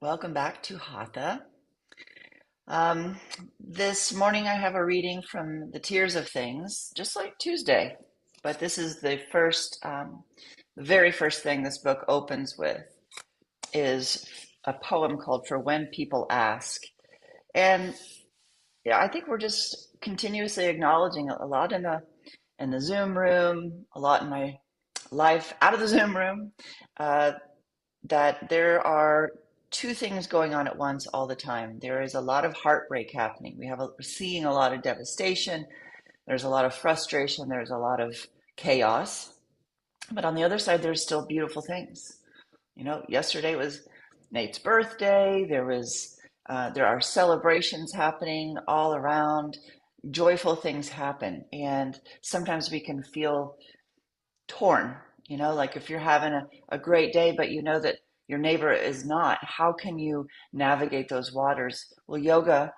Welcome back to Hatha. Um, this morning I have a reading from the Tears of Things, just like Tuesday. But this is the very first thing this book opens with is a poem called For When People Ask. And yeah, I think we're just continuously acknowledging a lot in the Zoom room, a lot in my life out of the Zoom room, uh, that there are two things going on at once all the time. There is a lot of heartbreak happening. We're seeing a lot of devastation. There's a lot of frustration. There's a lot of chaos. But on the other side, there's still beautiful things. Yesterday was Nate's birthday. There are celebrations happening all around. Joyful things happen, and sometimes we can feel torn, like if you're having a great day, but you know that your neighbor is not, how can you navigate those waters? Well, yoga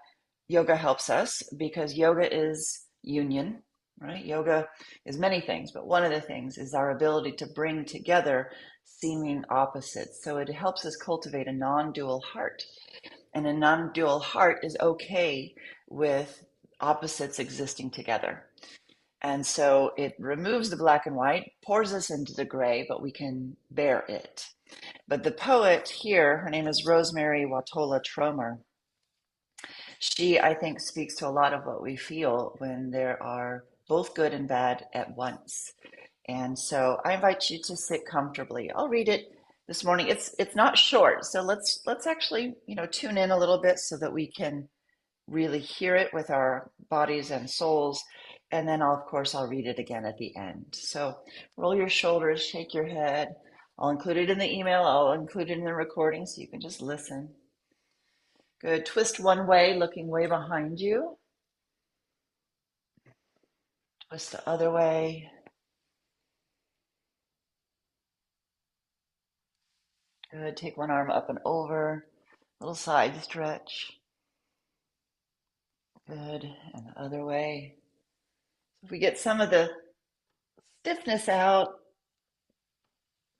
helps us because yoga is union, right? Yoga is many things, but one of the things is our ability to bring together seeming opposites. So it helps us cultivate a non-dual heart. And a non-dual heart is okay with opposites existing together. And so it removes the black and white, pours us into the gray, but we can bear it. But the poet here, her name is Rosemerry Wahtola Trommer. She, I think, speaks to a lot of what we feel when there are both good and bad at once. And so I invite you to sit comfortably. I'll read it this morning. It's not short, so let's actually, tune in a little bit so that we can really hear it with our bodies and souls. And then of course, I'll read it again at the end. So roll your shoulders, shake your head. I'll include it in the email. I'll include it in the recording so you can just listen. Good. Twist one way, looking way behind you. Twist the other way. Good. Take one arm up and over. Little side stretch. Good. And the other way. If we get some of the stiffness out,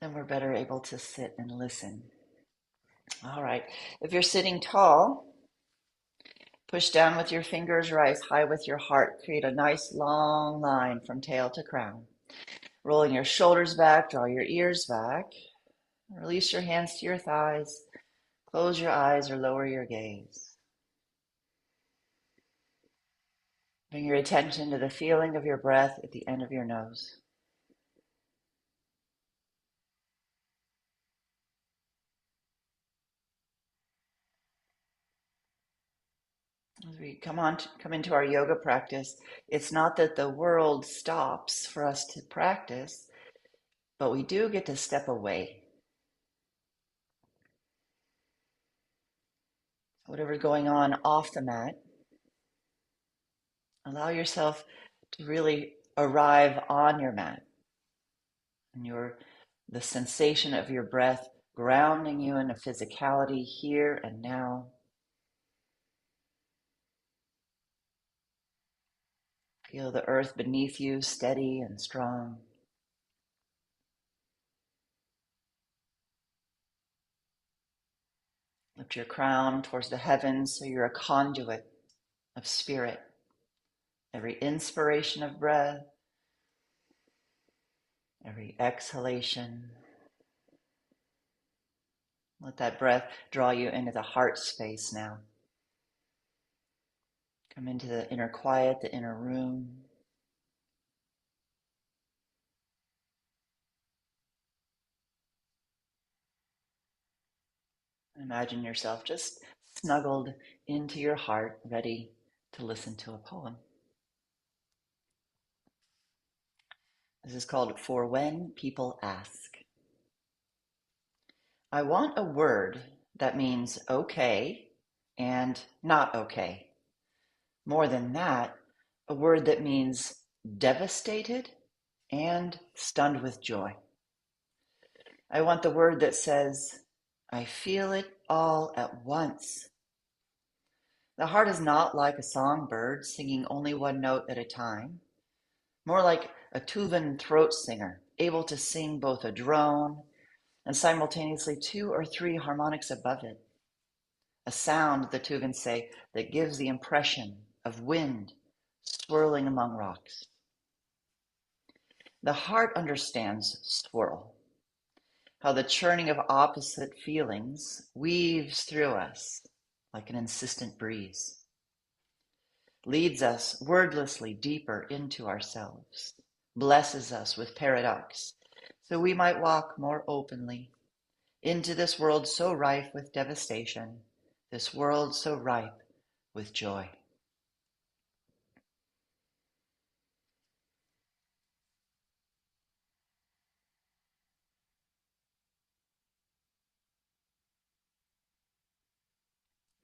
then we're better able to sit and listen. All right. If you're sitting tall, push down with your fingers, rise high with your heart. Create a nice long line from tail to crown. Rolling your shoulders back, draw your ears back. Release your hands to your thighs. Close your eyes or lower your gaze. Bring your attention to the feeling of your breath at the end of your nose. As we come into our yoga practice, it's not that the world stops for us to practice, but we do get to step away. Whatever's going on off the mat, allow yourself to really arrive on your mat and the sensation of your breath grounding you in a physicality here and now. Feel the earth beneath you steady and strong. Lift your crown towards the heavens so you're a conduit of spirit. Every inspiration of breath, every exhalation. Let that breath draw you into the heart space now. Come into the inner quiet, the inner room. Imagine yourself just snuggled into your heart, ready to listen to a poem. This is called For When People Ask. I want a word that means okay and not okay. More than that, a word that means devastated and stunned with joy. I want the word that says, I feel it all at once. The heart is not like a songbird singing only one note at a time, more like a Tuvan throat singer, able to sing both a drone and simultaneously two or three harmonics above it. a sound, the Tuvans say, that gives the impression of wind swirling among rocks. The heart understands swirl, how the churning of opposite feelings weaves through us like an insistent breeze, leads us wordlessly deeper into ourselves, blesses us with paradox, so we might walk more openly into this world so rife with devastation, this world so ripe with joy.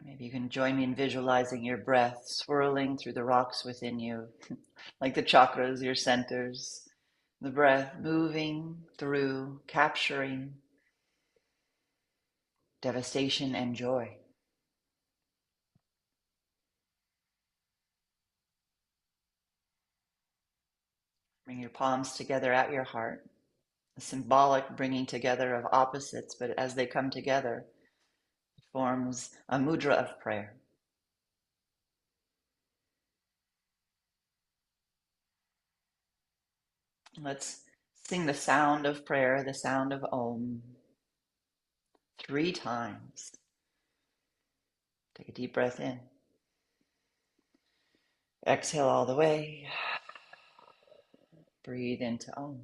Maybe you can join me in visualizing your breath swirling through the rocks within you, like the chakras, your centers, the breath moving through, capturing devastation and joy. Bring your palms together at your heart, a symbolic bringing together of opposites, but as they come together, it forms a mudra of prayer. Let's sing the sound of prayer, the sound of Om, 3 times. Take a deep breath in. Exhale all the way. Breathe into Om.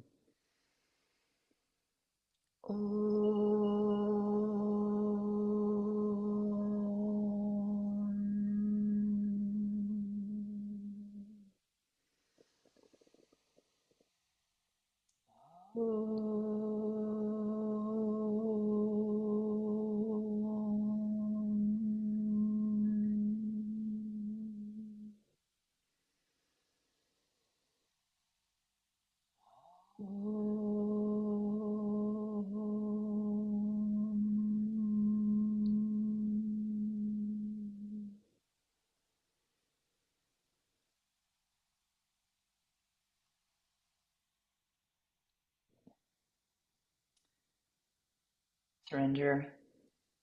Surrender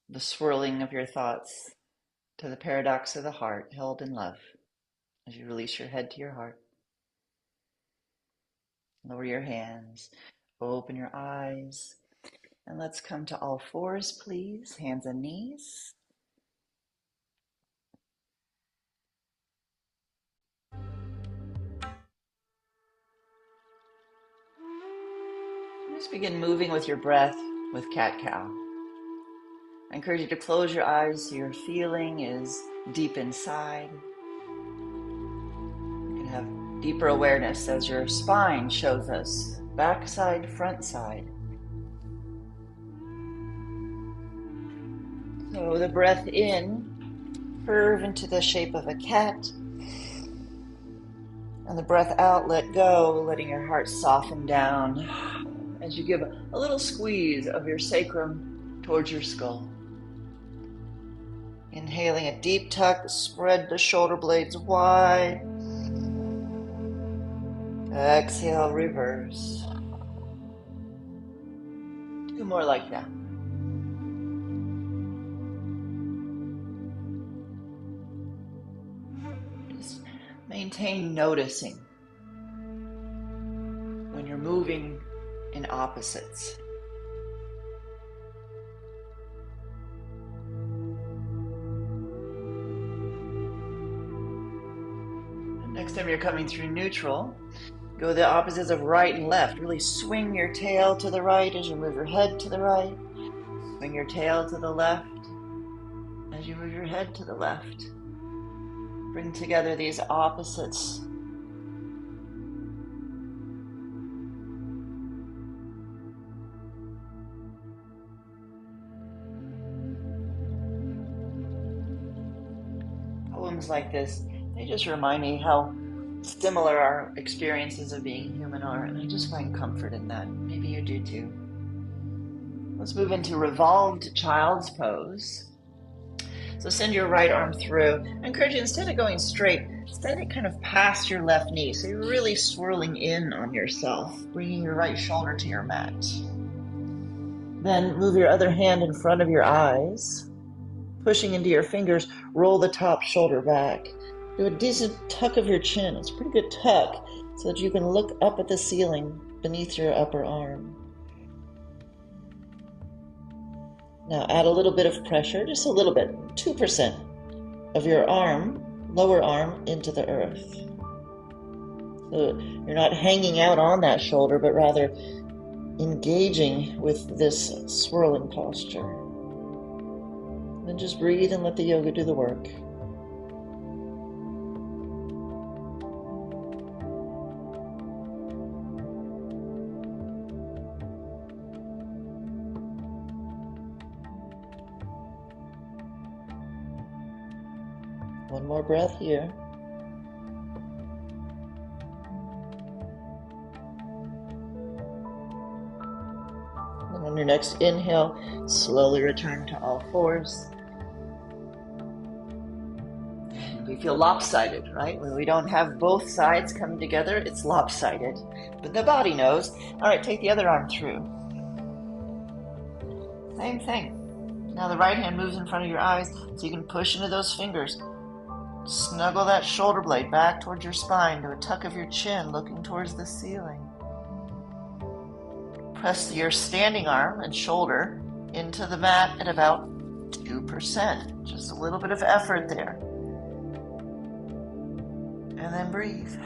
the swirling of your thoughts to the paradox of the heart held in love as you release your head to your heart. Lower your hands, open your eyes, and let's come to all fours, please. Hands and knees. Just begin moving with your breath with cat-cow. I encourage you to close your eyes so your feeling is deep inside. You can have deeper awareness as your spine shows us back side, front side. So the breath in, curve into the shape of a cat. And the breath out, let go, letting your heart soften down as you give a little squeeze of your sacrum towards your skull. Inhaling a deep tuck, spread the shoulder blades wide. Exhale, reverse. 2 more like that. Just maintain noticing when you're moving in opposites. Next time you're coming through neutral, go the opposites of right and left. Really swing your tail to the right as you move your head to the right. Swing your tail to the left as you move your head to the left. Bring together these opposites. Poems like this, they just remind me how similar our experiences of being human are, and I just find comfort in that. Maybe you do too. Let's move into revolved child's pose. So send your right arm through. I encourage you, instead of going straight, send it kind of past your left knee. So you're really swirling in on yourself, bringing your right shoulder to your mat. Then move your other hand in front of your eyes. Pushing into your fingers, roll the top shoulder back. Do a decent tuck of your chin. It's a pretty good tuck so that you can look up at the ceiling beneath your upper arm. Now add a little bit of pressure, just a little bit, 2% of your arm, lower arm, into the earth. So you're not hanging out on that shoulder, but rather engaging with this swirling posture. Then just breathe and let the yoga do the work. One more breath here. And on your next inhale, slowly return to all fours. And we feel lopsided, right? When we don't have both sides coming together, it's lopsided. But the body knows. All right, take the other arm through. Same thing. Now the right hand moves in front of your eyes so you can push into those fingers. Snuggle that shoulder blade back towards your spine to a tuck of your chin, looking towards the ceiling. Press your standing arm and shoulder into the mat at about 2%. Just a little bit of effort there. And then breathe.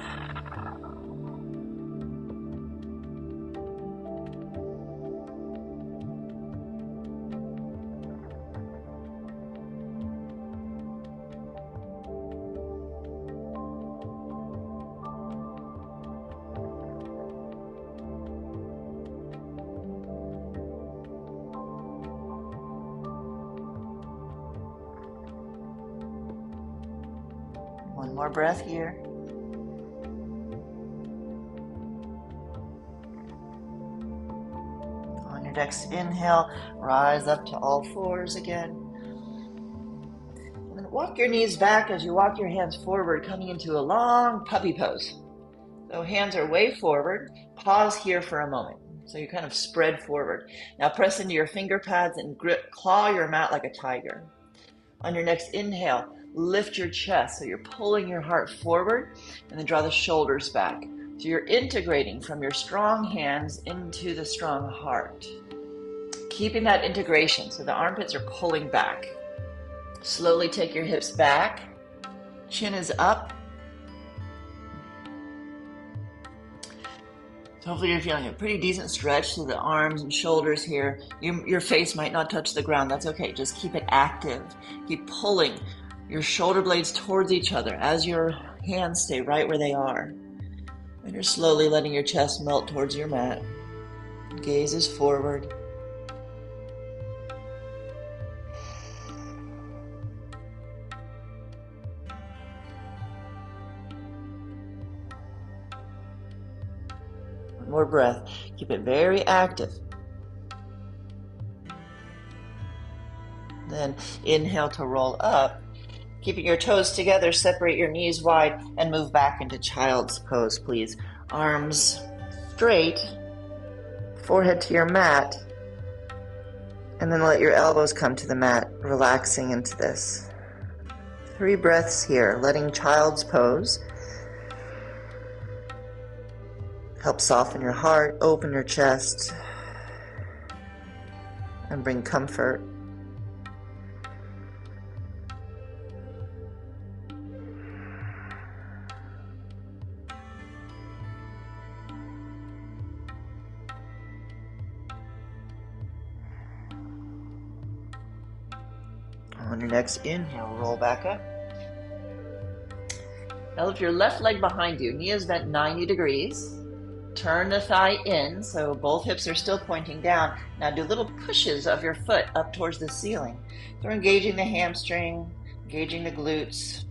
One more breath here. On your next inhale, rise up to all fours again. And then walk your knees back as you walk your hands forward, coming into a long puppy pose. So hands are way forward. Pause here for a moment. So you kind of spread forward. Now press into your finger pads and claw your mat like a tiger. On your next inhale, lift your chest, so you're pulling your heart forward, and then draw the shoulders back. So you're integrating from your strong hands into the strong heart. Keeping that integration, so the armpits are pulling back. Slowly take your hips back, chin is up. So hopefully you're feeling a pretty decent stretch to the arms and shoulders here. Your face might not touch the ground, that's okay. Just keep it active. Keep pulling your shoulder blades towards each other as your hands stay right where they are. And you're slowly letting your chest melt towards your mat. Gaze is forward. One more breath. Keep it very active. Then inhale to roll up. Keeping your toes together, separate your knees wide and move back into child's pose, please. Arms straight, forehead to your mat, and then let your elbows come to the mat, relaxing into this. 3 breaths here, letting child's pose help soften your heart, open your chest, and bring comfort. On your next inhale, roll back up. Now lift your left leg behind you. Knee is bent 90 degrees. Turn the thigh in, so both hips are still pointing down. Now do little pushes of your foot up towards the ceiling. So we're engaging the hamstring, engaging the glutes.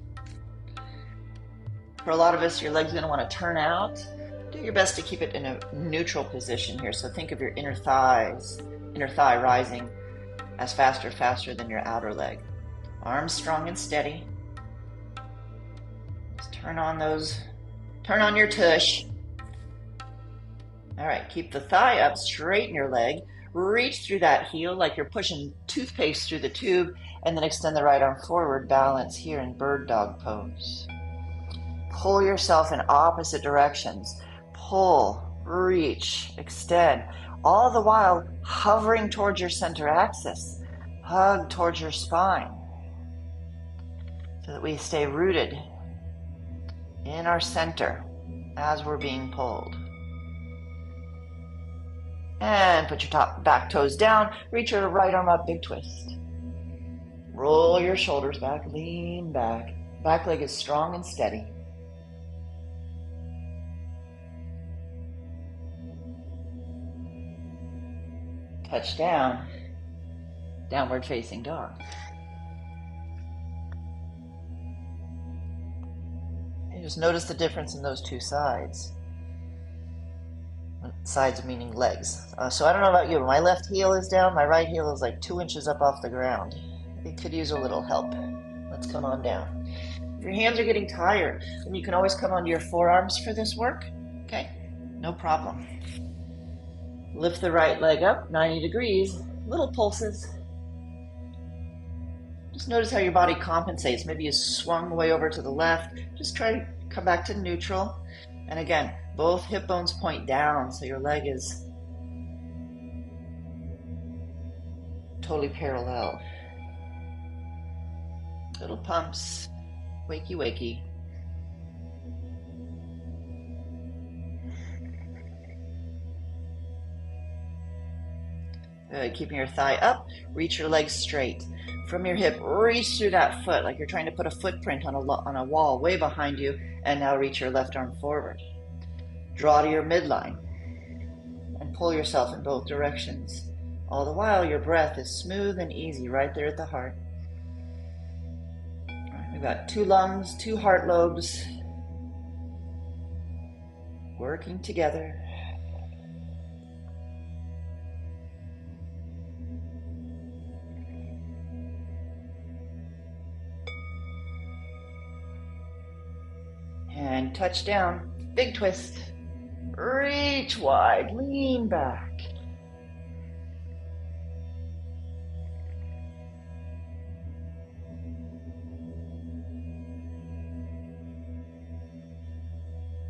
For a lot of us, your leg's going to want to turn out. Do your best to keep it in a neutral position here. So think of your inner thigh rising as faster than your outer leg. Arms strong and steady. Just turn on your tush. All right, keep the thigh up, straighten your leg, reach through that heel like you're pushing toothpaste through the tube, and then extend the right arm forward, balance here in bird dog pose. Pull yourself in opposite directions. Pull, reach, extend, all the while hovering towards your center axis. Hug towards your spine so that we stay rooted in our center as we're being pulled. And put your back toes down. Reach your right arm up, big twist. Roll your shoulders back, lean back. Back leg is strong and steady. Touch down, downward facing dog. And just notice the difference in those two sides. Sides meaning legs. So I don't know about you, but my left heel is down, my right heel is like 2 inches up off the ground. It could use a little help. Let's come on down. If your hands are getting tired, then you can always come onto your forearms for this work. Okay, no problem. Lift the right leg up, 90 degrees, little pulses. Just notice how your body compensates. Maybe you swung way over to the left. Just try to come back to neutral. And again, both hip bones point down, so your leg is totally parallel. Little pumps, wakey wakey. Good, keeping your thigh up, reach your legs straight. From your hip, reach through that foot like you're trying to put a footprint on a wall way behind you, and now reach your left arm forward. Draw to your midline and pull yourself in both directions. All the while, your breath is smooth and easy right there at the heart. We've got 2 lungs, 2 heart lobes working together. And touch down, big twist. Reach wide, lean back.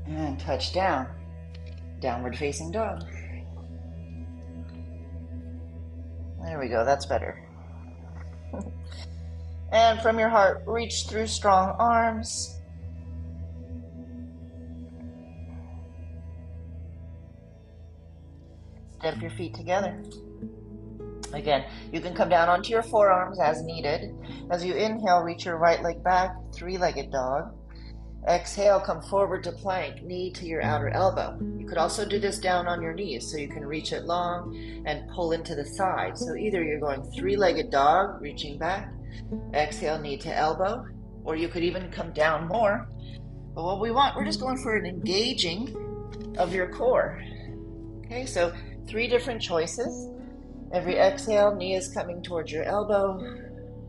And touch down, downward facing dog. There we go, that's better. And from your heart, reach through strong arms. Step your feet together. Again, you can come down onto your forearms as needed. As you inhale, reach your right leg back, 3-legged dog. Exhale, come forward to plank, knee to your outer elbow. You could also do this down on your knees, so you can reach it long and pull into the side. So either you're going 3-legged dog, reaching back, exhale, knee to elbow, or you could even come down more. But what we want, we're just going for an engaging of your core. Okay, so 3 different choices. Every exhale, knee is coming towards your elbow.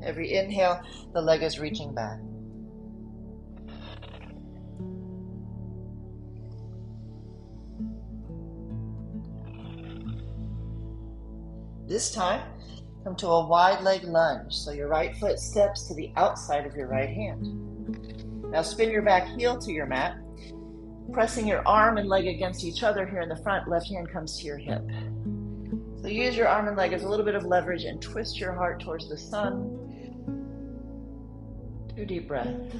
Every inhale, the leg is reaching back. This time, come to a wide leg lunge. So your right foot steps to the outside of your right hand. Now spin your back heel to your mat. Pressing your arm and leg against each other here in the front, left hand comes to your hip. So use your arm and leg as a little bit of leverage and twist your heart towards the sun. 2 deep breaths.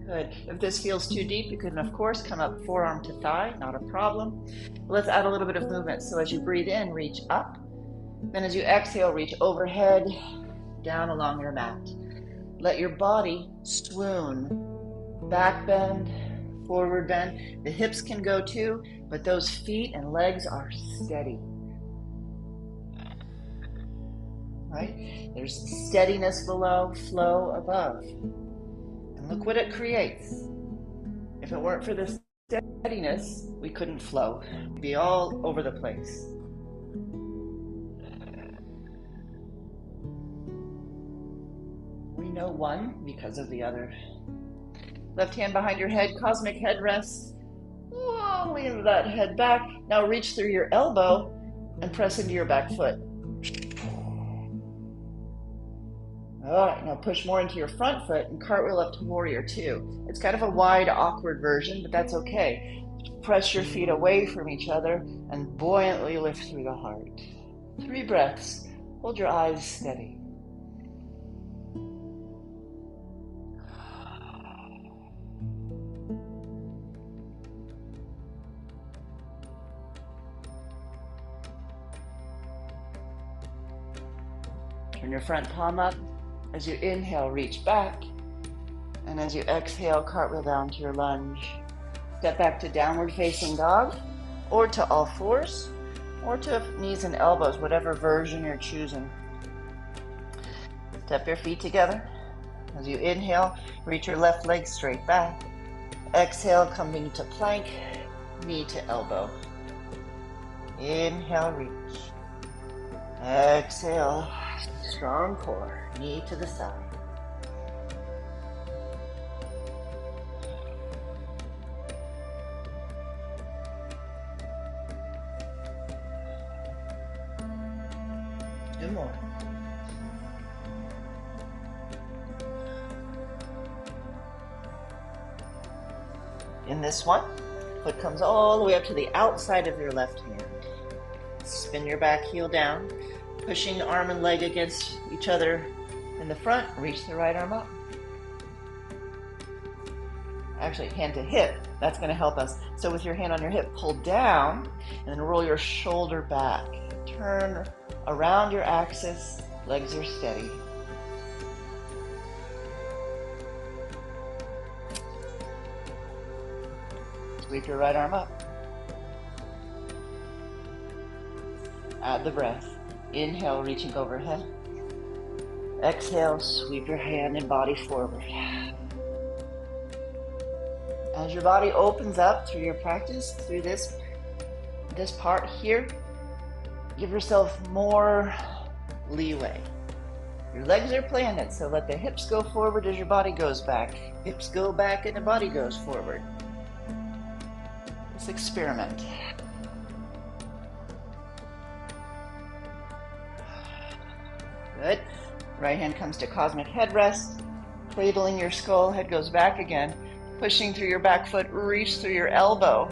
Good. If this feels too deep, you can of course come up forearm to thigh, not a problem. Let's add a little bit of movement. So as you breathe in, reach up. Then as you exhale, reach overhead, down along your mat. Let your body swoon. Back bend, forward bend. The hips can go too, but those feet and legs are steady. Right? There's steadiness below, flow above. And look what it creates. If it weren't for this steadiness, we couldn't flow. We'd be all over the place. We know one because of the other. Left hand behind your head, cosmic head rest. Oh, lean that head back. Now reach through your elbow and press into your back foot. All right, now push more into your front foot and cartwheel up to warrior two. It's kind of a wide, awkward version, but that's okay. Press your feet away from each other and buoyantly lift through the heart. 3 breaths. Hold your eyes steady. Turn your front palm up. As you inhale, reach back. And as you exhale, cartwheel down to your lunge. Step back to downward facing dog, or to all fours, or to knees and elbows, whatever version you're choosing. Step your feet together. As you inhale, reach your left leg straight back. Exhale, coming to plank, knee to elbow. Inhale, reach. Exhale, strong core, knee to the side. Two more. In this one, foot comes all the way up to the outside of your left hand. Spin your back heel down, pushing arm and leg against each other in the front. Reach the right arm up. Actually, hand to hip. That's going to help us. So with your hand on your hip, pull down and then roll your shoulder back. Turn around your axis. Legs are steady. Sweep your right arm up. Add the breath. Inhale, reaching overhead. Exhale, sweep your hand and body forward. As your body opens up through your practice, through this part here, give yourself more leeway. Your legs are planted, so let the hips go forward as your body goes back. Hips go back and the body goes forward. Let's experiment. Good. Right hand comes to cosmic head rest, cradling your skull, head goes back again, pushing through your back foot, reach through your elbow.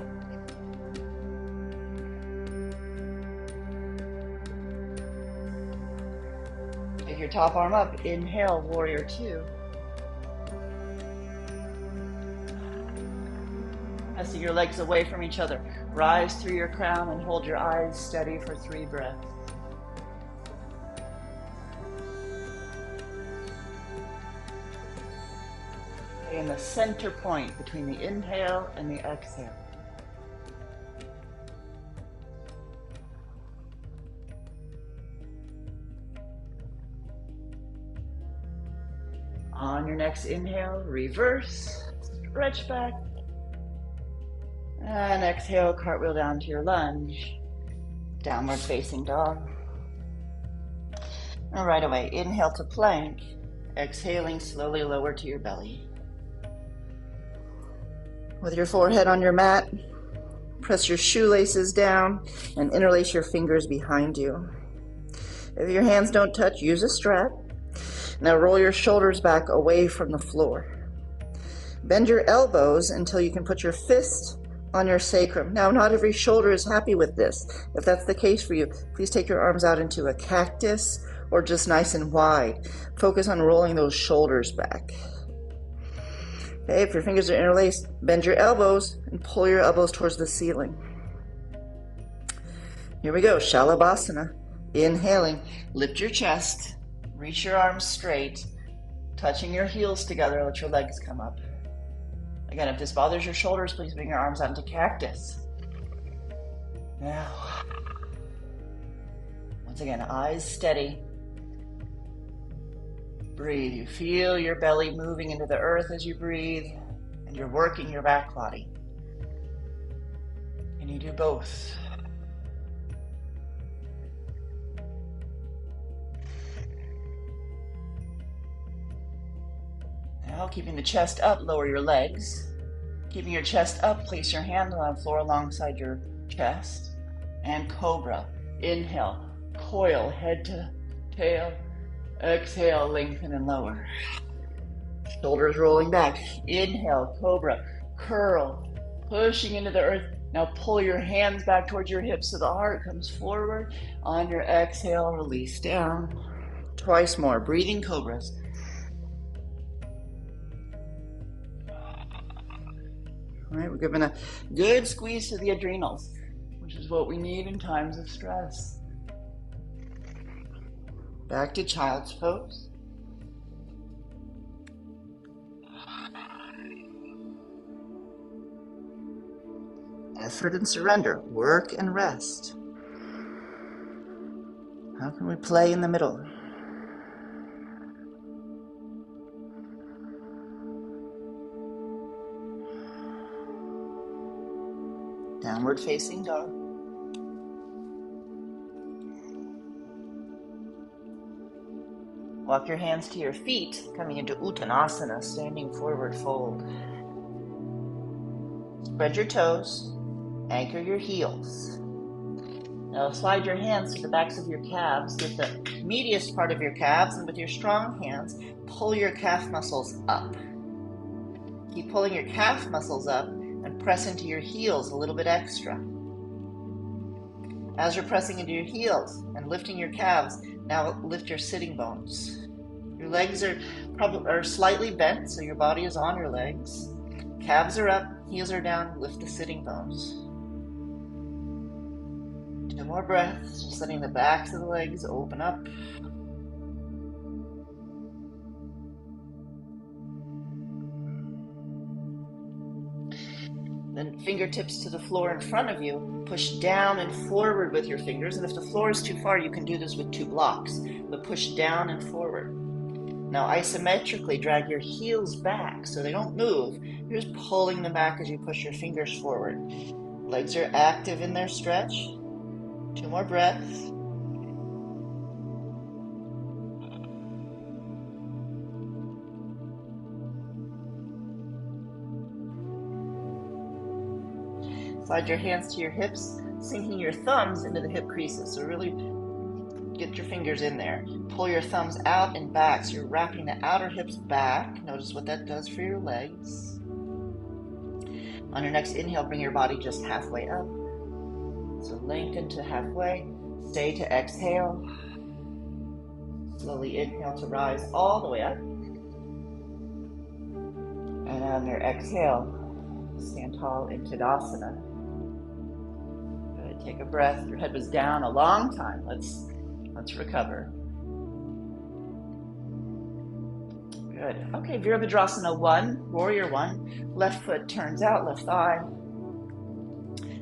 Take your top arm up, inhale, warrior two. Pressing your legs away from each other, rise through your crown and hold your eyes steady for 3 breaths. In the center point between the inhale and the exhale. On your next inhale, reverse, stretch back, and exhale, cartwheel down to your lunge, downward facing dog. And right away, inhale to plank, exhaling, slowly lower to your belly. With your forehead on your mat, press your shoelaces down and interlace your fingers behind you. If your hands don't touch, use a strap. Now roll your shoulders back away from the floor. Bend your elbows until you can put your fist on your sacrum. Now, not every shoulder is happy with this. If that's the case for you, please take your arms out into a cactus or just nice and wide. Focus on rolling those shoulders back. Okay, if your fingers are interlaced, bend your elbows and pull your elbows towards the ceiling. Here we go, Shalabhasana. Inhaling, lift your chest, reach your arms straight, touching your heels together, let your legs come up. Again, if this bothers your shoulders, please bring your arms out into cactus. Now, once again, eyes steady. Breathe. You feel your belly moving into the earth as you breathe, and you're working your back body. And you do both. Now, keeping the chest up, lower your legs. Keeping your chest up, place your hand on the floor alongside your chest. And cobra. Inhale, coil, head to tail. Exhale, lengthen and lower. Shoulders rolling back. Inhale, cobra, curl, pushing into the earth. Now pull your hands back towards your hips so the heart comes forward. On your exhale, release down. Twice more, breathing cobras. All right, we're giving a good squeeze to the adrenals, which is what we need in times of stress. Back to child's pose. Effort and surrender, work and rest. How can we play in the middle? Downward facing dog. Walk your hands to your feet, coming into Uttanasana, standing forward fold. Spread your toes, anchor your heels. Now slide your hands to the backs of your calves with the medius part of your calves, and with your strong hands, pull your calf muscles up. Keep pulling your calf muscles up and press into your heels a little bit extra. As you're pressing into your heels and lifting your calves, now lift your sitting bones. Your legs are slightly bent, so your body is on your legs. Calves are up, heels are down, lift the sitting bones. 2 more breaths, just letting the backs of the legs open up. Then fingertips to the floor in front of you. Push down and forward with your fingers. And if the floor is too far, you can do this with 2 blocks. But push down and forward. Now isometrically drag your heels back so they don't move. You're just pulling them back as you push your fingers forward. Legs are active in their stretch. 2 more breaths. Slide your hands to your hips, sinking your thumbs into the hip creases. So really get your fingers in there. Pull your thumbs out and back. So you're wrapping the outer hips back. Notice what that does for your legs. On your next inhale, bring your body just halfway up. So lengthen to halfway. Stay to exhale. Slowly inhale to rise all the way up. And on your exhale, stand tall in Tadasana. Good. Take a breath. Your head was down a long time. Let's recover. Good. Okay, Virabhadrasana 1, Warrior 1. Left foot turns out, left thigh.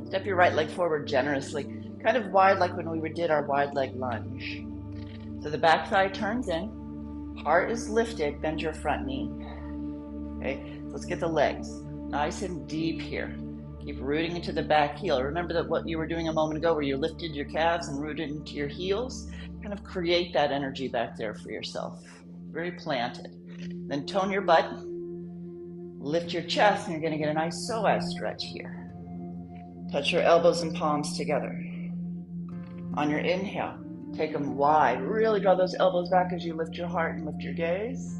Step your right leg forward generously, kind of wide like when we did our wide leg lunge. So the back thigh turns in, heart is lifted, bend your front knee. Okay, so let's get the legs nice and deep here. Keep rooting into the back heel. Remember that what you were doing a moment ago where you lifted your calves and rooted into your heels? Kind of create that energy back there for yourself. Very planted. Then tone your butt, lift your chest, and you're going to get a nice psoas stretch here. Touch your elbows and palms together. On your inhale, take them wide. Really draw those elbows back as you lift your heart and lift your gaze.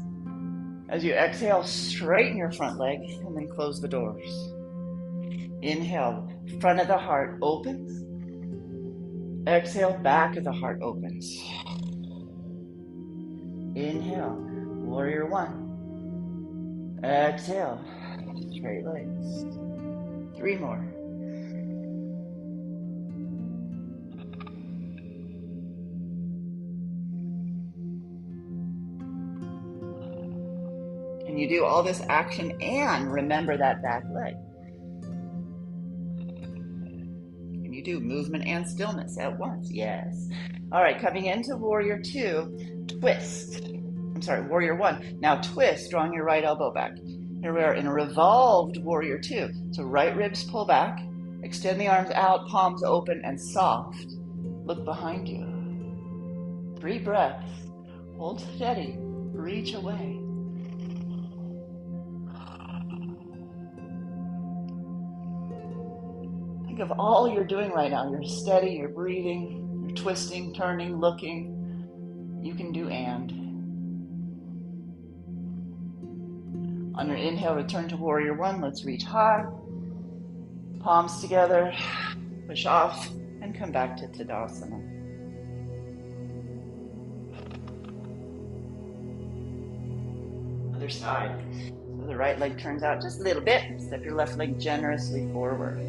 As you exhale, straighten your front leg and then close the doors. Inhale, front of the heart opens. Exhale, back of the heart opens. Inhale, Warrior 1. Exhale, straight legs. 3 more. And you do all this action and remember that back leg. And you do movement and stillness at once, yes. All right, coming into Warrior 2, twist. Warrior 1. Now twist, drawing your right elbow back. Here we are in a revolved Warrior 2. So right ribs pull back, extend the arms out, palms open and soft. Look behind you. 3 breaths. Hold steady, reach away. Think of all you're doing right now. You're steady, you're breathing, you're twisting, turning, looking. You can do and. On your inhale, return to warrior one. Let's reach high. Palms together, push off, and come back to Tadasana. Other side. So the right leg turns out just a little bit. Step your left leg generously forward.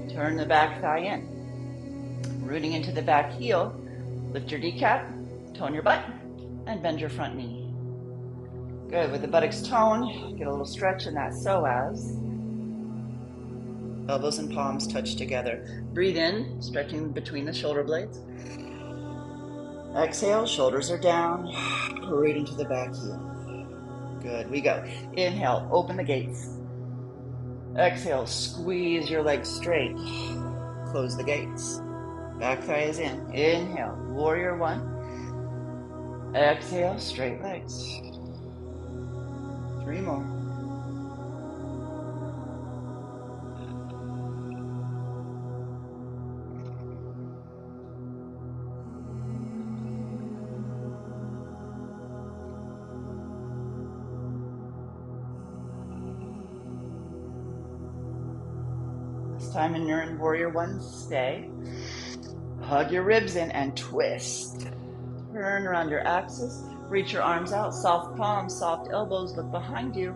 Turn the back thigh in. Rooting into the back heel. Lift your kneecap, tone your butt, and bend your front knee. Good. With the buttocks toned, get a little stretch in that psoas. Elbows and palms touch together. Breathe in, stretching between the shoulder blades. Exhale, shoulders are down, rooting to the back heel. Good, we go. Inhale, open the gates. Exhale, squeeze your legs straight. Close the gates. Back thigh is in. Inhale, warrior one. Exhale, straight legs. 3 more. This time in your warrior one, stay. Hug your ribs in and twist. Turn around your axis. Reach your arms out. Soft palms, soft elbows. Look behind you.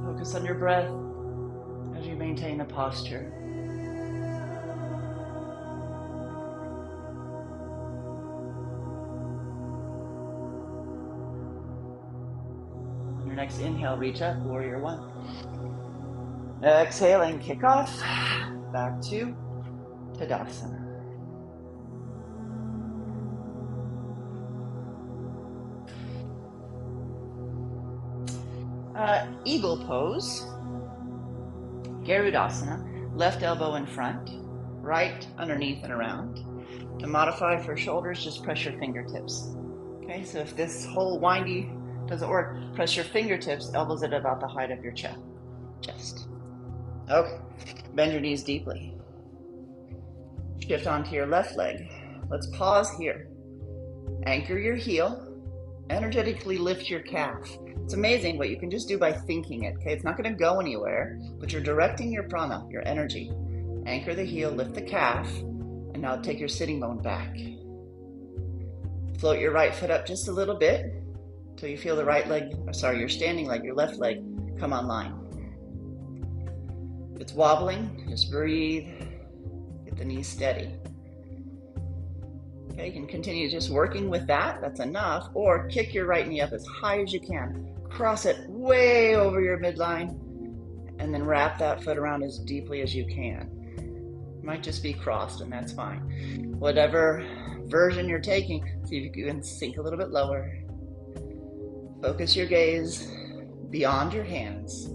Focus on your breath as you maintain the posture. On your next inhale, reach up, warrior one. Exhale and kick off. Back to Tadasana. Eagle pose. Garudasana. Left elbow in front, right underneath and around. To modify for shoulders, just press your fingertips. Okay, so if this whole windy doesn't work, press your fingertips, elbows at about the height of your chest. Okay, bend your knees deeply. Shift onto your left leg. Let's pause here. Anchor your heel. Energetically lift your calf. It's amazing what you can just do by thinking it, okay? It's not going to go anywhere, but you're directing your prana, your energy. Anchor the heel, lift the calf, and now take your sitting bone back. Float your right foot up just a little bit until you feel the your standing leg, your left leg, come online. If it's wobbling, just breathe, get the knees steady. Okay, you can continue just working with that, that's enough, or kick your right knee up as high as you can. Cross it way over your midline, and then wrap that foot around as deeply as you can. It might just be crossed, and that's fine. Whatever version you're taking, see if you can sink a little bit lower. Focus your gaze beyond your hands.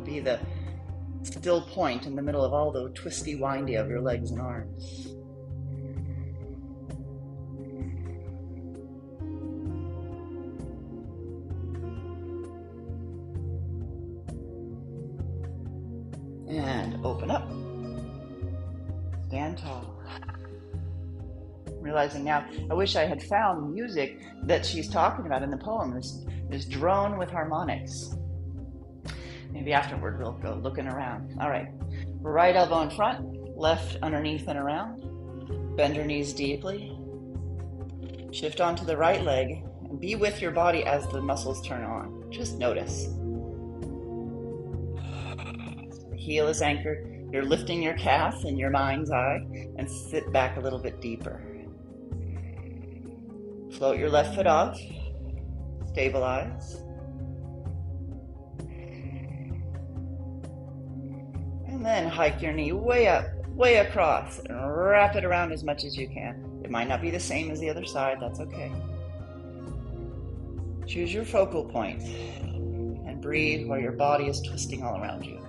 Be the still point in the middle of all the twisty windy of your legs and arms. And open up. Stand tall. Realizing now, I wish I had found music that she's talking about in the poem, this drone with harmonics. Maybe afterward we'll go looking around. All right, right elbow in front, left underneath and around. Bend your knees deeply. Shift onto the right leg and be with your body as the muscles turn on. Just notice. The heel is anchored. You're lifting your calf in your mind's eye and sit back a little bit deeper. Float your left foot off. Stabilize. And then hike your knee way up, way across, and wrap it around as much as you can. It might not be the same as the other side, that's okay. Choose your focal point and breathe while your body is twisting all around you.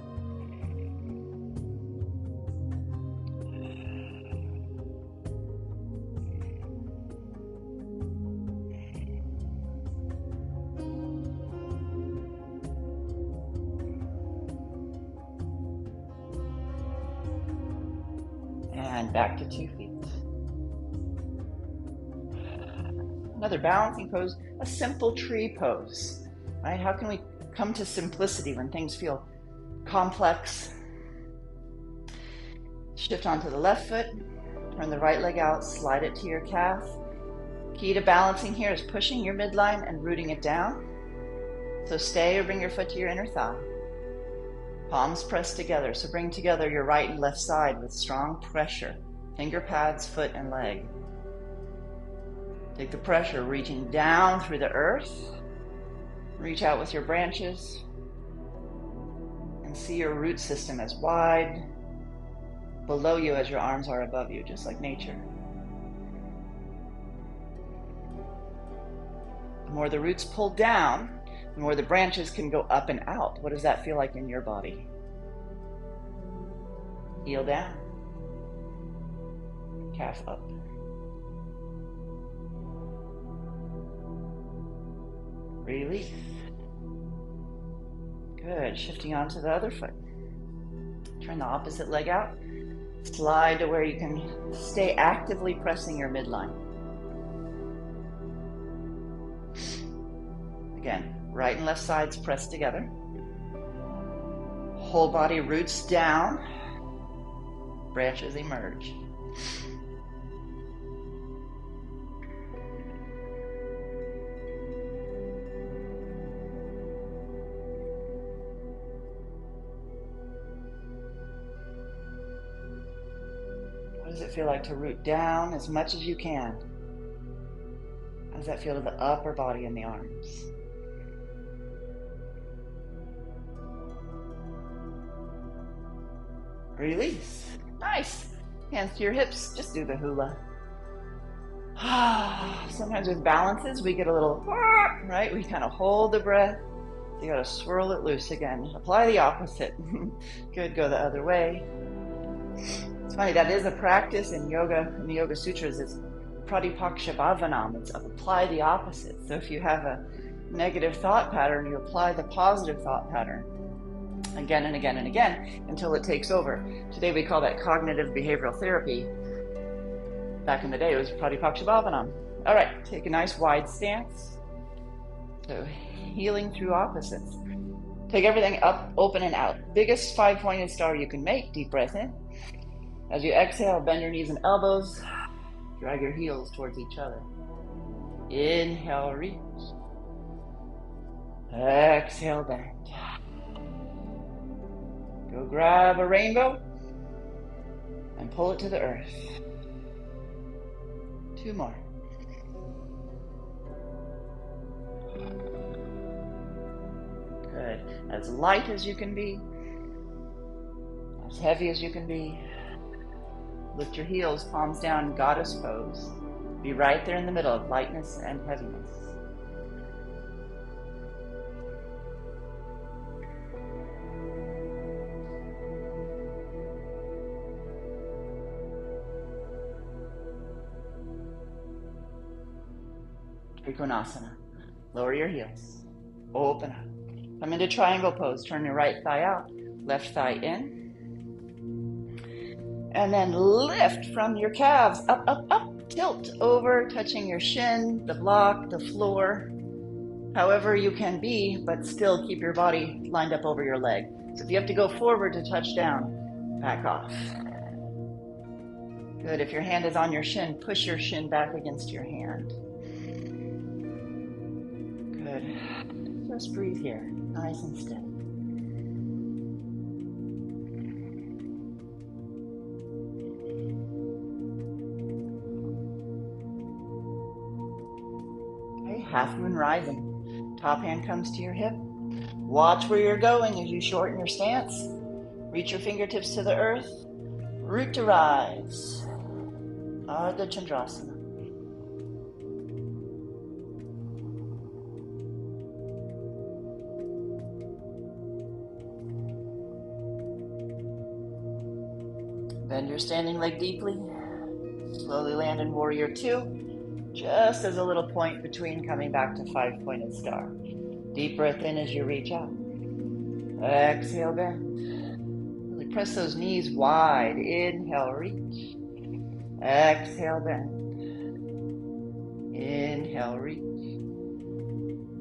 and back to 2 feet. Another balancing pose, a simple tree pose, right? How can we come to simplicity when things feel complex? Shift onto the left foot, turn the right leg out, slide it to your calf. Key to balancing here is pushing your midline and rooting it down. So stay or bring your foot to your inner thigh. Palms pressed together, so bring together your right and left side with strong pressure. Finger pads, foot and leg. Take the pressure, reaching down through the earth. Reach out with your branches and see your root system as wide below you as your arms are above you, just like nature. The more the roots pull down, the more the branches can go up and out. What does that feel like in your body? Heel down, calf up. Release. Good. Shifting onto the other foot. Turn the opposite leg out. Slide to where you can stay actively pressing your midline. Again, right and left sides pressed together. Whole body roots down. Branches emerge. What does it feel like to root down as much as you can? How does that feel to the upper body and the arms? Release. Nice. Hands to your hips. Just do the hula. Sometimes with balances, we get a little, right? We kind of hold the breath. You got to swirl it loose again. Apply the opposite. Good. Go the other way. It's funny, that is a practice in yoga. In the Yoga Sutras, it's pratipakshabhavanam. It's apply the opposite. So if you have a negative thought pattern, you apply the positive thought pattern again and again and again until it takes over. Today we call that cognitive behavioral therapy. Back in the day, it was pratipakshabhavanam. All right, take a nice wide stance. So healing through opposites. Take everything up, open, and out. Biggest 5-pointed star you can make. Deep breath in. As you exhale, bend your knees and elbows. Drag your heels towards each other. Inhale, reach. Exhale, bend. Go grab a rainbow and pull it to the earth. 2 more. Good. As light as you can be. As heavy as you can be. Lift your heels, palms down, goddess pose. Be right there in the middle of lightness and heaviness. Trikonasana. Lower your heels. Open up. Come into triangle pose. Turn your right thigh out, left thigh in. And then lift from your calves, up, up, up, tilt over, touching your shin, the block, the floor, however you can be, but still keep your body lined up over your leg. So if you have to go forward to touch down, back off. Good. If your hand is on your shin, push your shin back against your hand. Good. Just breathe here, nice and steady. Half moon rising. Top hand comes to your hip. Watch where you're going as you shorten your stance. Reach your fingertips to the earth. Root to rise. Ardha Chandrasana. Bend your standing leg deeply. Slowly land in Warrior 2. Just as a little point between coming back to 5-pointed star. Deep breath in as you reach out. Exhale, bend. Really press those knees wide. Inhale, reach. Exhale, bend. Inhale, reach.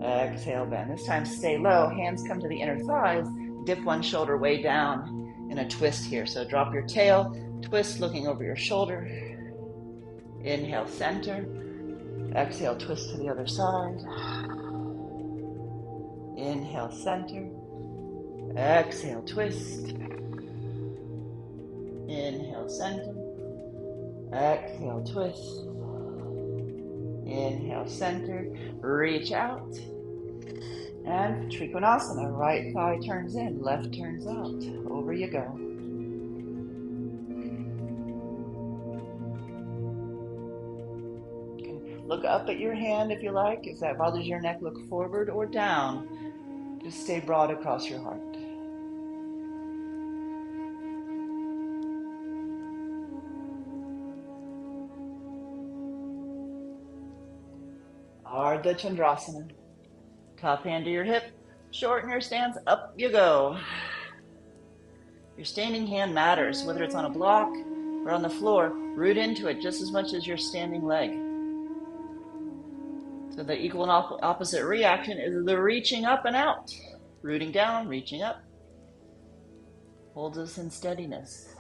Exhale, bend. This time stay low. Hands come to the inner thighs. Dip one shoulder way down in a twist here. So drop your tail, twist looking over your shoulder. Inhale, center. Exhale, twist to the other side. Inhale, center. Exhale, twist. Inhale, center. Exhale, twist. Inhale, center. Reach out. And Trikonasana. Right thigh turns in, left turns out. Over you go. Look up at your hand if you like. If that bothers your neck, look forward or down. Just stay broad across your heart. Ardha Chandrasana. Top hand to your hip. Shorten your stance. Up you go. Your standing hand matters, whether it's on a block or on the floor. Root into it just as much as your standing leg. So the equal and opposite reaction is the reaching up and out. Rooting down, reaching up. Holds us in steadiness.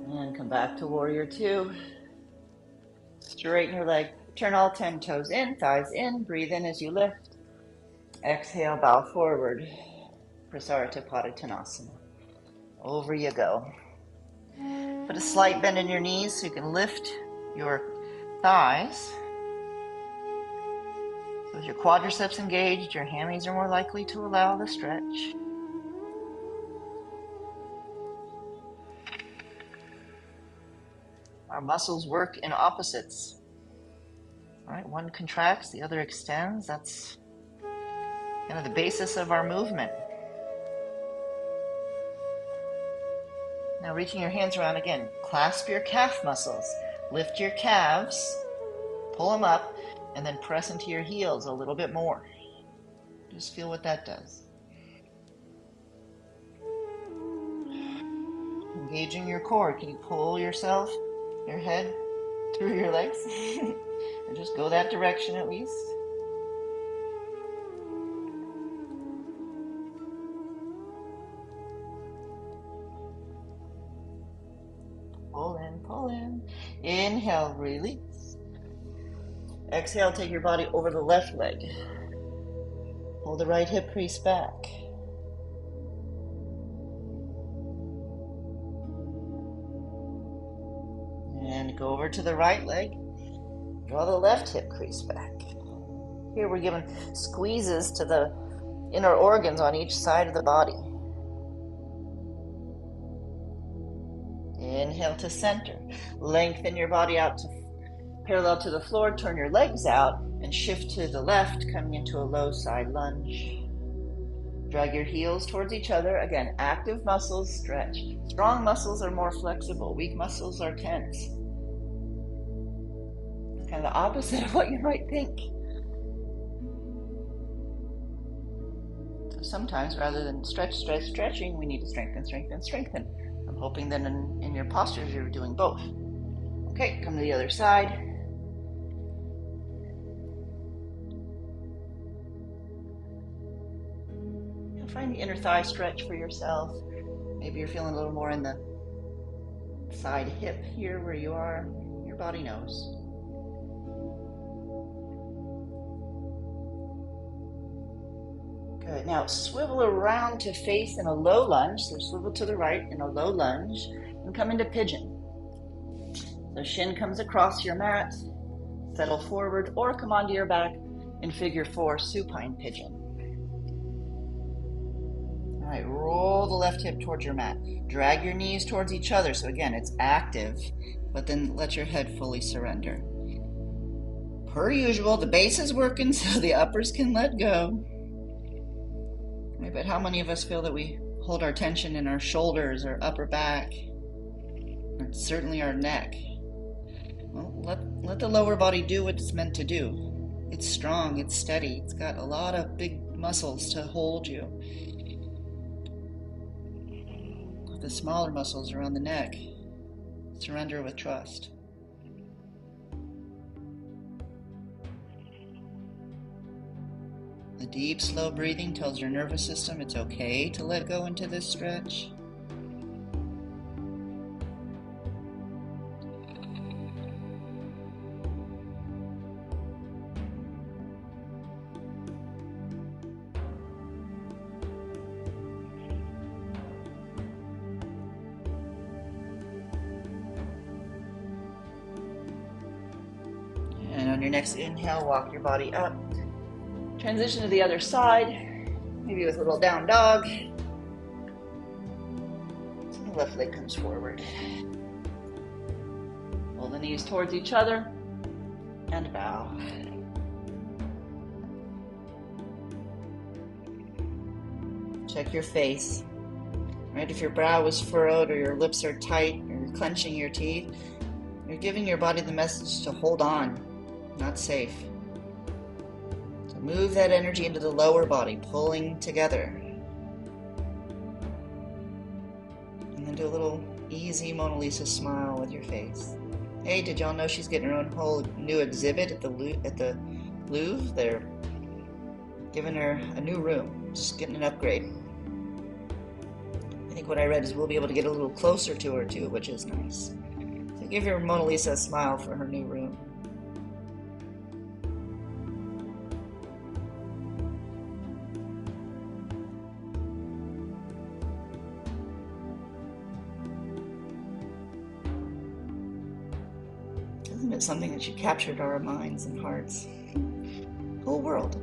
And come back to warrior two. Straighten your leg. Turn all 10 toes in, thighs in. Breathe in as you lift. Exhale, bow forward. Prasarita Padottanasana. Over you go. Put a slight bend in your knees so you can lift your thighs. So with your quadriceps engaged, your hammies are more likely to allow the stretch. Our muscles work in opposites. All right, one contracts, the other extends. That's kind of the basis of our movement. Now reaching your hands around again, clasp your calf muscles, lift your calves, pull them up, and then press into your heels a little bit more. Just feel what that does. Engaging your core. Can you pull yourself, your head, through your legs? And just go that direction at least. Pull in, pull in. Inhale, release. Exhale, take your body over the left leg. Pull the right hip crease back. And go over to the right leg. Draw the left hip crease back. Here we're giving squeezes to the inner organs on each side of the body. Inhale to center. Lengthen your body out to parallel to the floor. Turn your legs out and shift to the left, coming into a low side lunge. Drag your heels towards each other. Again, active muscles stretch. Strong muscles are more flexible. Weak muscles are tense. It's kind of the opposite of what you might think. So sometimes, rather than stretching, we need to strengthen. I'm hoping that in your postures you're doing both. Okay, come to the other side. You'll find the inner thigh stretch for yourself. Maybe you're feeling a little more in the side hip here where you are. Your body knows. Good. Now swivel around to face in a low lunge. So swivel to the right in a low lunge and come into pigeon. So shin comes across your mat, settle forward, or come onto your back in figure 4, supine pigeon. All right, roll the left hip towards your mat. Drag your knees towards each other. So again, it's active, but then let your head fully surrender. Per usual, the base is working so the uppers can let go. Right, but how many of us feel that we hold our tension in our shoulders or upper back? Or certainly our neck. Well, let the lower body do what it's meant to do. It's strong, it's steady, it's got a lot of big muscles to hold you. The smaller muscles around the neck, surrender with trust. The deep, slow breathing tells your nervous system it's okay to let go into this stretch. And on your next inhale, walk your body up. Transition to the other side, maybe with a little down dog. So the left leg comes forward. Pull the knees towards each other and bow. Check your face. Right? If your brow is furrowed or your lips are tight or you're clenching your teeth, you're giving your body the message to hold on, not safe. So move that energy into the lower body, pulling together. And then do a little easy Mona Lisa smile with your face. Hey, did y'all know she's getting her own whole new exhibit at the Louvre? They're giving her a new room, just getting an upgrade. I think what I read is we'll be able to get a little closer to her too, which is nice. So give your Mona Lisa a smile for her new room. Isn't it something that she captured our minds and hearts? The whole world.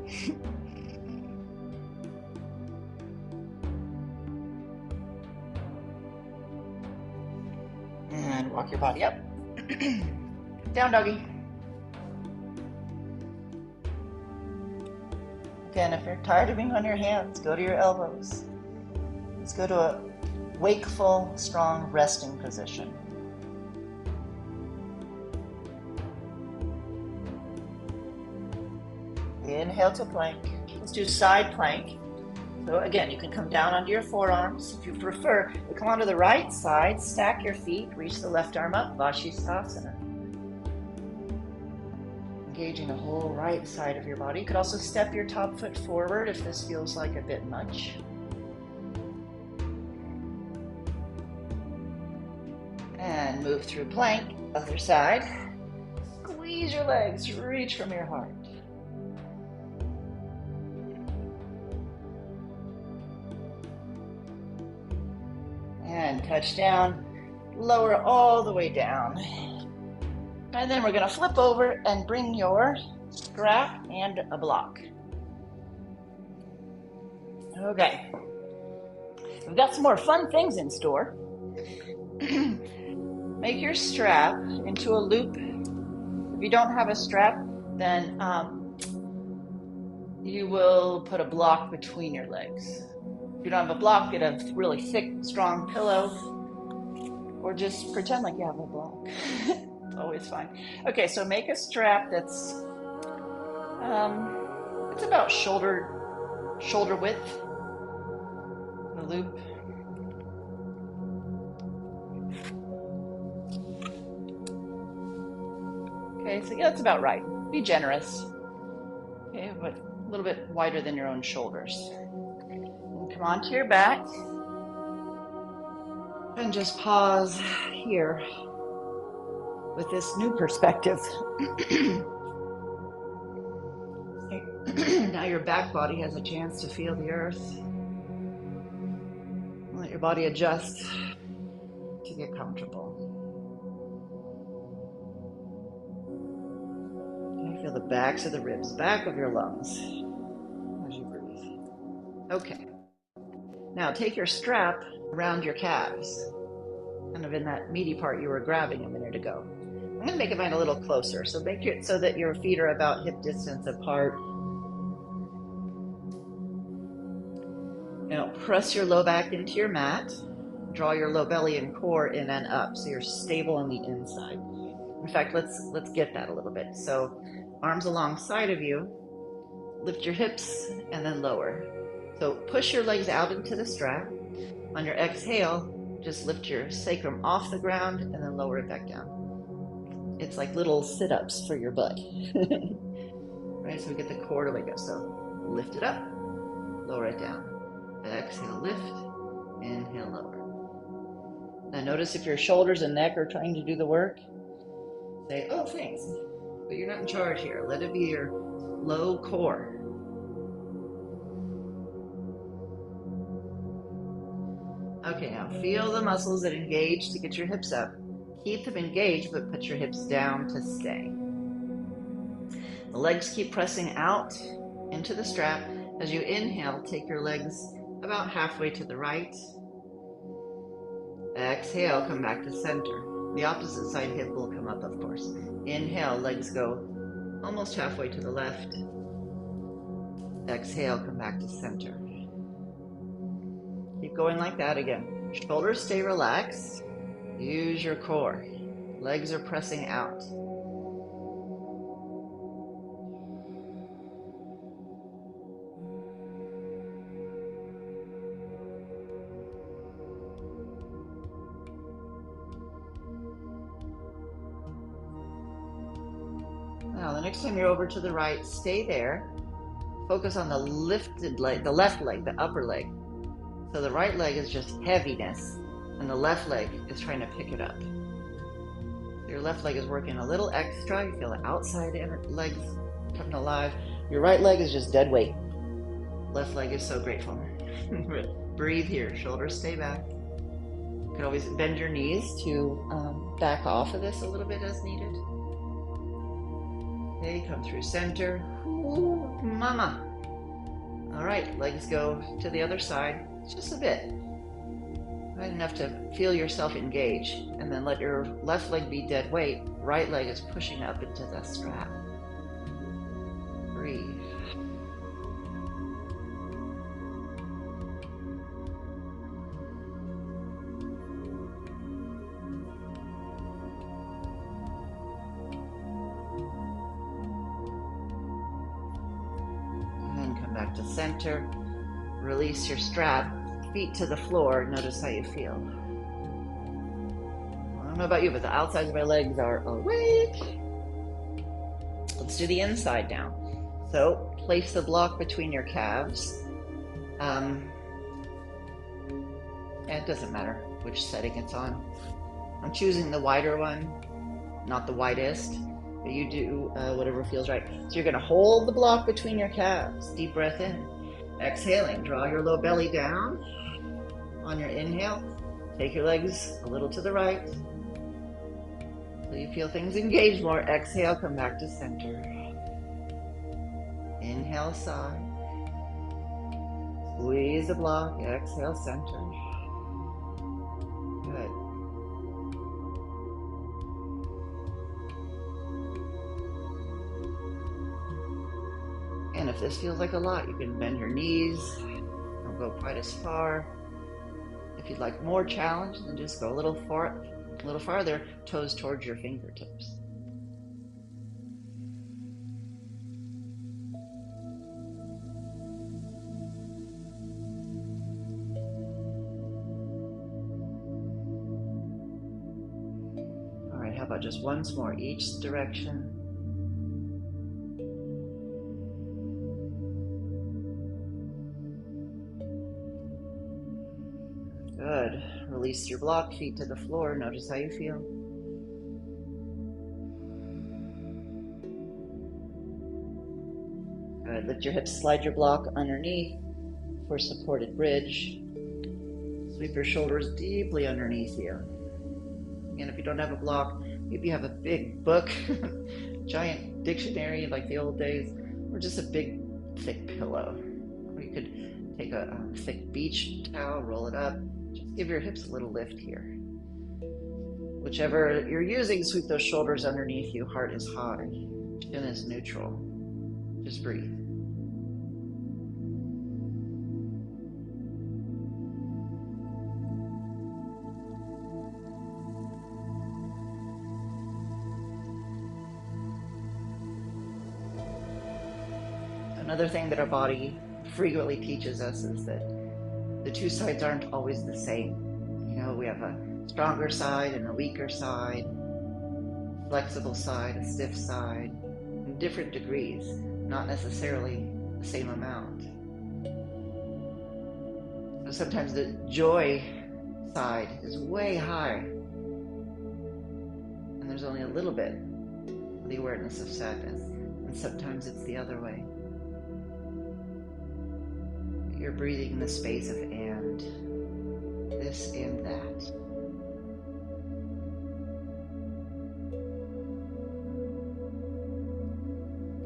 And walk your body up. Down doggy. Again, if you're tired of being on your hands, go to your elbows. Let's go to a wakeful, strong resting position. Inhale to plank. Let's do side plank. So again, you can come down onto your forearms. If you prefer, you come onto the right side, stack your feet, reach the left arm up, Vashisthasana. Engaging the whole right side of your body. You could also step your top foot forward if this feels like a bit much. And move through plank, other side. Squeeze your legs, reach from your heart. And touch down, lower all the way down. And then we're going to flip over and bring your strap and a block. Okay. We've got some more fun things in store. Make your strap into a loop. If you don't have a strap, then you will put a block between your legs. If you don't have a block, get a really thick, strong pillow, or just pretend like you have a block. It's always fine. Okay, so make a strap that's it's about shoulder width. The loop. Okay, so yeah, that's about right. Be generous. Okay, but a little bit wider than your own shoulders. Come onto your back and just pause here with this new perspective. Now your back body has a chance to feel the earth. Let your body adjust to get comfortable. Feel the backs of the ribs, back of your lungs as you breathe. Okay. Now take your strap around your calves, kind of in that meaty part you were grabbing a minute ago. I'm going to make mine a little closer, so make it so that your feet are about hip distance apart. Now press your low back into your mat. Draw your low belly and core in and up so you're stable on the inside. In fact, let's get that a little bit. So arms alongside of you, lift your hips and then lower. So push your legs out into the strap. On your exhale, just lift your sacrum off the ground and then lower it back down. It's like little sit-ups for your butt. Right, so we get the core to wake up. So lift it up, lower it down. Exhale, lift, inhale, lower. Now notice if your shoulders and neck are trying to do the work, say, oh, thanks. But you're not in charge here. Let it be your low core. Okay, now feel the muscles that engage to get your hips up. Keep them engaged, but put your hips down to stay. The legs keep pressing out into the strap. As you inhale, take your legs about halfway to the right. Exhale, come back to center. The opposite side hip will come up, of course. Inhale, legs go almost halfway to the left. Exhale, come back to center. Keep going like that again. Shoulders stay relaxed. Use your core. Legs are pressing out. Now, the next time you're over to the right, stay there. Focus on the lifted leg, the left leg, the upper leg. So the right leg is just heaviness, and the left leg is trying to pick it up. Your left leg is working a little extra. You feel the outside legs coming alive. Your right leg is just dead weight. Left leg is so grateful. Breathe here. Shoulders stay back. You can always bend your knees to back off of this a little bit as needed. Okay, come through center. Ooh, mama. All right, legs go to the other side. Just a bit. Right enough to feel yourself engage. And then let your left leg be dead weight. Right leg is pushing up into the strap. Breathe. Back to center. Release your strap. Feet to the floor. Notice how you feel. I don't know about you, but the outsides of my legs are awake. Let's do the inside now. So place the block between your calves. And it doesn't matter which setting it's on. I'm choosing the wider one, not the widest. But you do whatever feels right. So you're going to hold the block between your calves. Deep breath in. Exhaling, draw your low belly down. On your inhale, take your legs a little to the right. So you feel things engage more. Exhale, come back to center. Inhale, sigh. Squeeze the block. Exhale, center. Good. And if this feels like a lot, you can bend your knees. Don't go quite as far. If you'd like more challenge, then just go a little farther, toes towards your fingertips. All right, how about just once more, each direction. Good. Release your block, feet to the floor. Notice how you feel. Good. Lift your hips, slide your block underneath for supported bridge. Sweep your shoulders deeply underneath you. Again, if you don't have a block, maybe you have a big book, giant dictionary like the old days, or just a big, thick pillow. Or you could take a thick beach towel, roll it up. Just give your hips a little lift here. Whichever you're using, sweep those shoulders underneath you. Heart is high. Chin is neutral. Just breathe. Another thing that our body frequently teaches us is that the two sides aren't always the same. You know, we have a stronger side and a weaker side, flexible side, a stiff side, in different degrees, not necessarily the same amount. So sometimes the joy side is way high, and there's only a little bit of the awareness of sadness, and sometimes it's the other way. You're breathing in the space of and, this and that.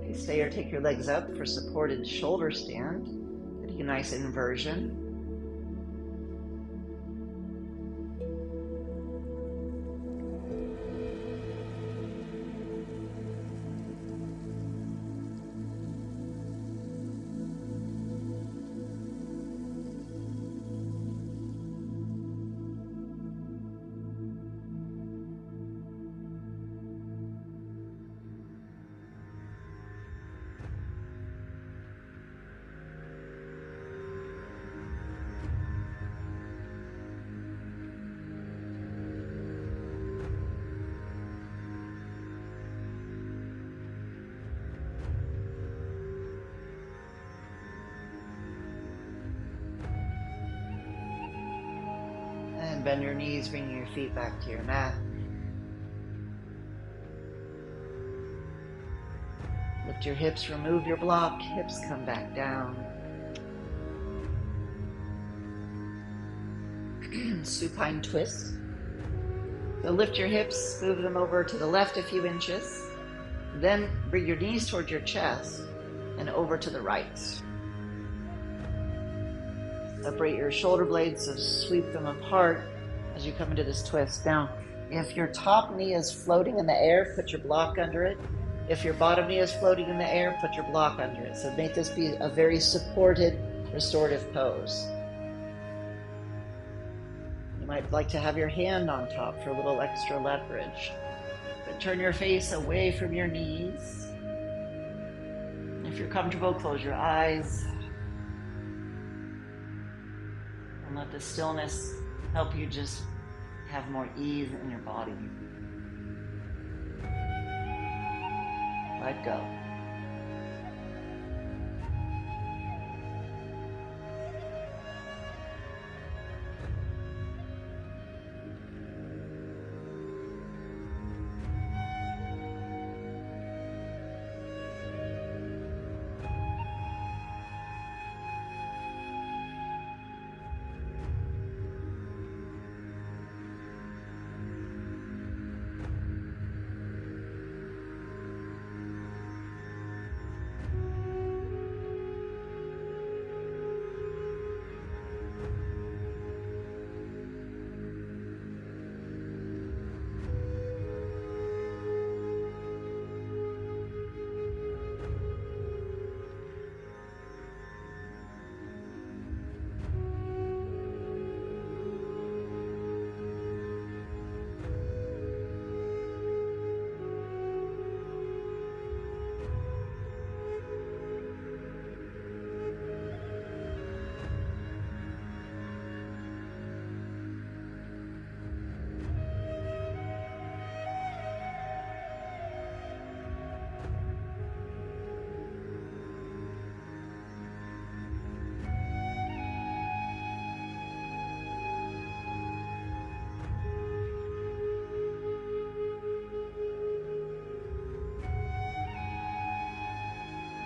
Okay, stay or take your legs up for supported shoulder stand. Getting a nice inversion. And bend your knees, bringing your feet back to your mat. Lift your hips, remove your block, hips come back down. Supine twist. So lift your hips, move them over to the left a few inches. Then bring your knees towards your chest and over to the right. Separate your shoulder blades, so sweep them apart as you come into this twist. Now, if your top knee is floating in the air, put your block under it. If your bottom knee is floating in the air, put your block under it. So make this be a very supported, restorative pose. You might like to have your hand on top for a little extra leverage. But turn your face away from your knees. If you're comfortable, close your eyes. And let the stillness help you just have more ease in your body. Let go.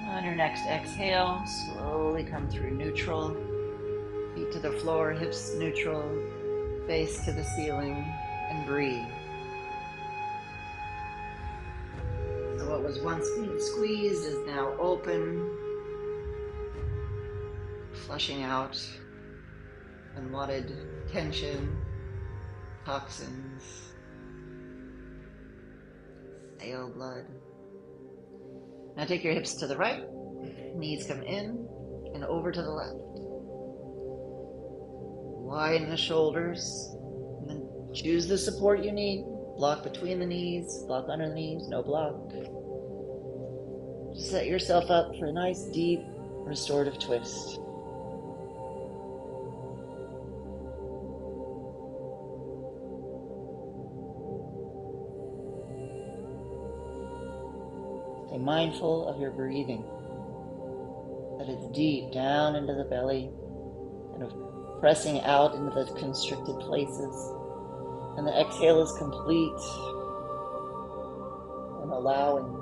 On your next exhale, slowly come through neutral. Feet to the floor, hips neutral, face to the ceiling, and breathe. So what was once being squeezed is now open, flushing out unwanted tension, toxins, stale blood. Now take your hips to the right, knees come in and over to the left. Widen the shoulders, and then choose the support you need. Block between the knees, block under the knees, no block. Set yourself up for a nice, deep, restorative twist. Stay mindful of your breathing, that it's deep down into the belly, kind of pressing out into the constricted places. And the exhale is complete and allowing.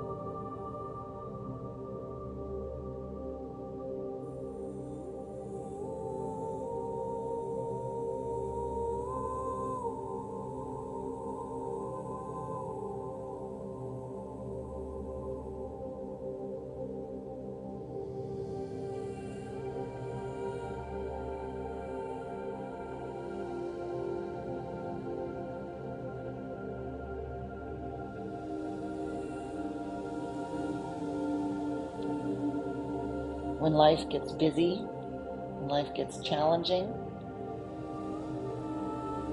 When life gets busy, when life gets challenging,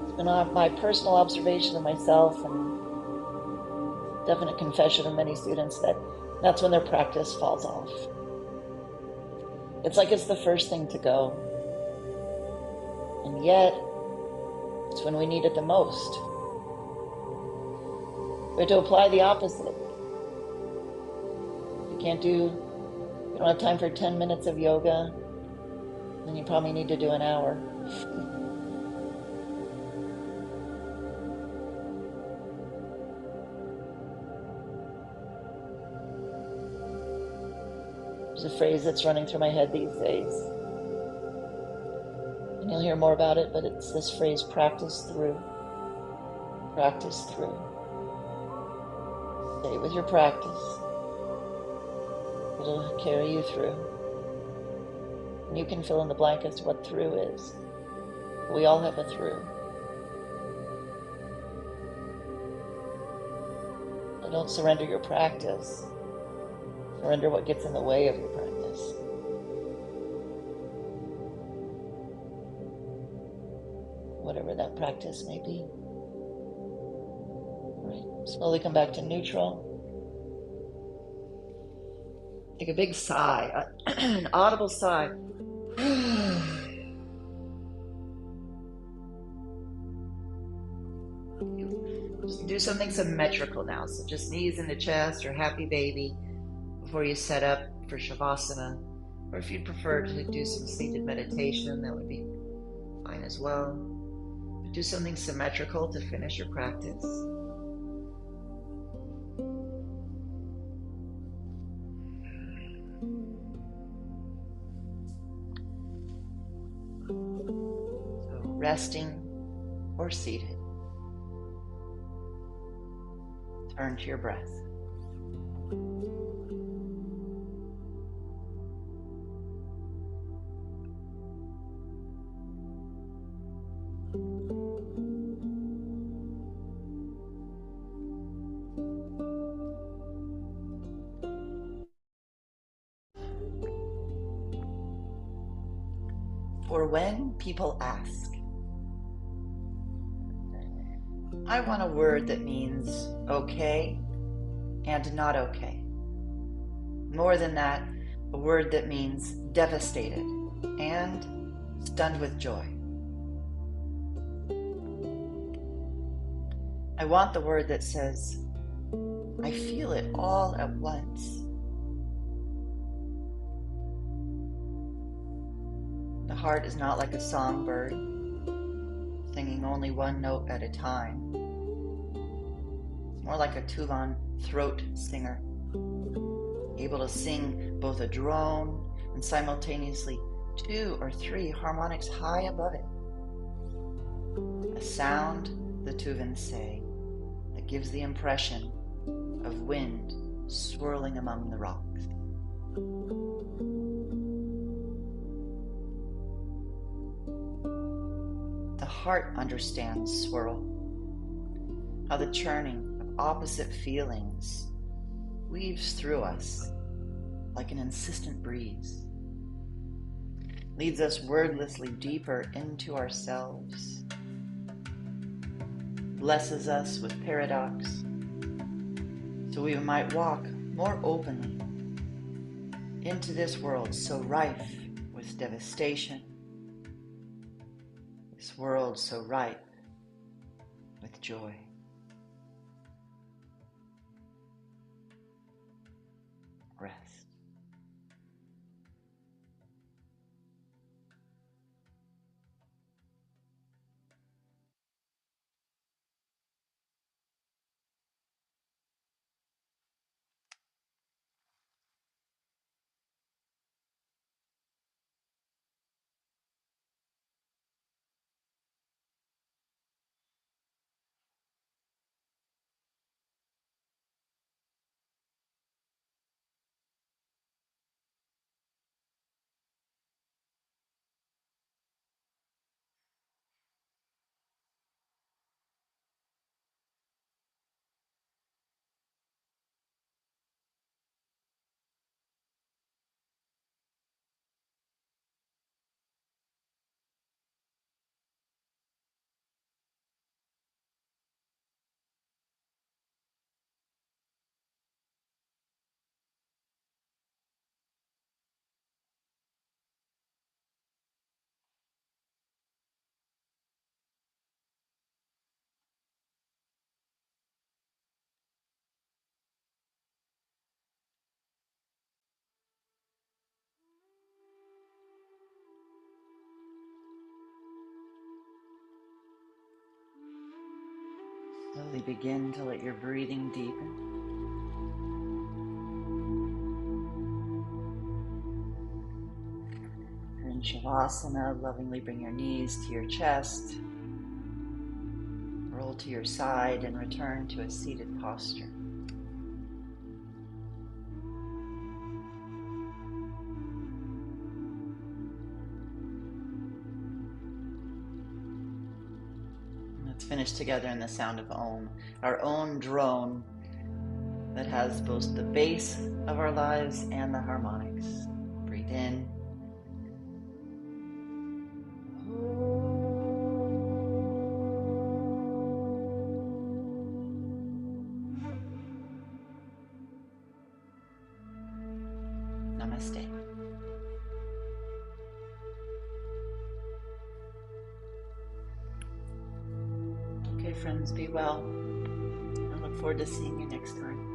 it's been my personal observation of myself and definite confession of many students that that's when their practice falls off. It's like it's the first thing to go. And yet, it's when we need it the most. We have to apply the opposite. You don't have time for 10 minutes of yoga, then you probably need to do an hour. There's a phrase that's running through my head these days. And you'll hear more about it, but it's this phrase, practice through. Practice through. Stay with your practice. It'll carry you through. And you can fill in the blank as to what through is. We all have a through. But don't surrender your practice. Surrender what gets in the way of your practice. Whatever that practice may be. All right, slowly come back to neutral. Take a big sigh, an audible sigh. Just do something symmetrical now. So just knees in the chest or happy baby before you set up for Shavasana. Or if you'd prefer to do some seated meditation, that would be fine as well. But do something symmetrical to finish your practice. Resting or seated. Turn to your breath. For when people ask, I want a word that means okay and not okay. More than that, a word that means devastated and stunned with joy. I want the word that says, I feel it all at once. The heart is not like a songbird, singing only one note at a time. It's more like a Tuvan throat singer, able to sing both a drone and simultaneously 2 or 3 harmonics high above it. A sound, the Tuvans say, that gives the impression of wind swirling among the rocks. The heart understands swirl, how the churning of opposite feelings weaves through us like an insistent breeze, leads us wordlessly deeper into ourselves, blesses us with paradox, so we might walk more openly into this world so rife with devastation, this world so ripe with joy. Rest. Slowly begin to let your breathing deepen. In Shavasana, lovingly bring your knees to your chest, roll to your side, and return to a seated posture. Let's finish together in the sound of Om, our own drone that has both the bass of our lives and the harmonics. Breathe in. Namaste. Okay, friends, be well. I look forward to seeing you next time.